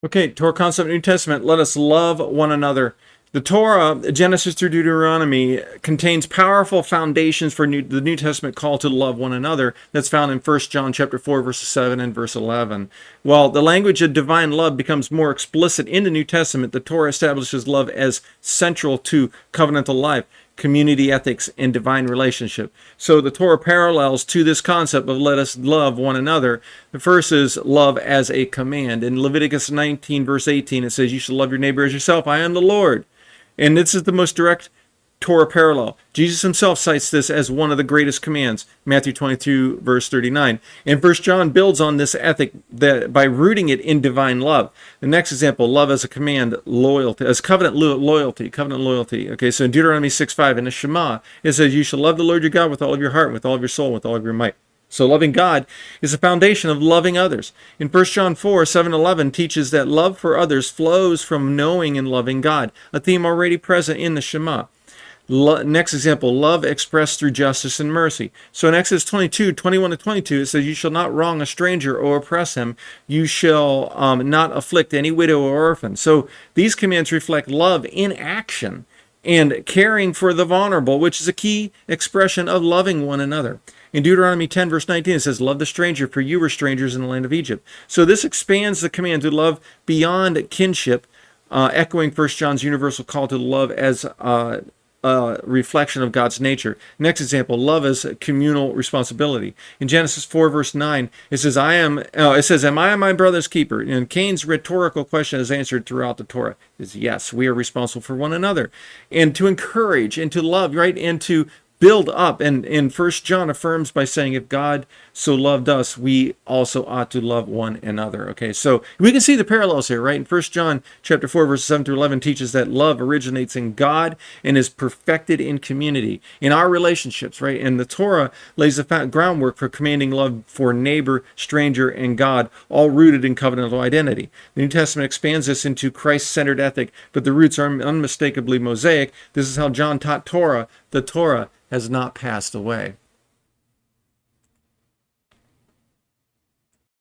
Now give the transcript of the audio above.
Okay, Torah concept of the New Testament. Let us love one another. The Torah, Genesis through Deuteronomy, contains powerful foundations for the New Testament call to love one another. That's found in 1 John chapter 4, verses 7 and verse 11. While the language of divine love becomes more explicit in the New Testament, the Torah establishes love as central to covenantal life, community ethics, and divine relationship. So the Torah parallels to this concept of let us love one another. The first is love as a command. In Leviticus 19, verse 18, it says, "You shall love your neighbor as yourself. I am the Lord." And this is the most direct Torah parallel. Jesus himself cites this as one of the greatest commands, Matthew 22, verse 39. And 1 John builds on this ethic that by rooting it in divine love. The next example, love as a command, loyalty, as covenant loyalty. Okay, so in Deuteronomy 6:5, in the Shema, it says, "You shall love the Lord your God with all of your heart, with all of your soul, with all of your might." So loving God is the foundation of loving others. In 1 John 4, 7, 11 teaches that love for others flows from knowing and loving God, a theme already present in the Shema. Next example, love expressed through justice and mercy. So in Exodus 22, 21 to 22, it says, "You shall not wrong a stranger or oppress him. You shall not afflict any widow or orphan." So these commands reflect love in action and caring for the vulnerable, which is a key expression of loving one another. In Deuteronomy 10, verse 19, it says, "Love the stranger, for you were strangers in the land of Egypt." So this expands the command to love beyond kinship, echoing 1 John's universal call to love as a reflection of God's nature. Next example, love as communal responsibility. In Genesis 4, verse 9, it says, "Am I my brother's keeper?" And Cain's rhetorical question is answered throughout the Torah. Is yes, we are responsible for one another. And to encourage and to love, right? And to build up. And in 1 John affirms by saying, if God so loved us, we also ought to love one another. Okay, so we can see the parallels here, right? In 1 John chapter 4, verses 7 through 11 teaches that love originates in God and is perfected in community, in our relationships, right? And the Torah lays the groundwork for commanding love for neighbor, stranger, and God, all rooted in covenantal identity. The New Testament expands this into Christ-centered ethic, but the roots are unmistakably Mosaic. This is how John taught Torah. The Torah has not passed away.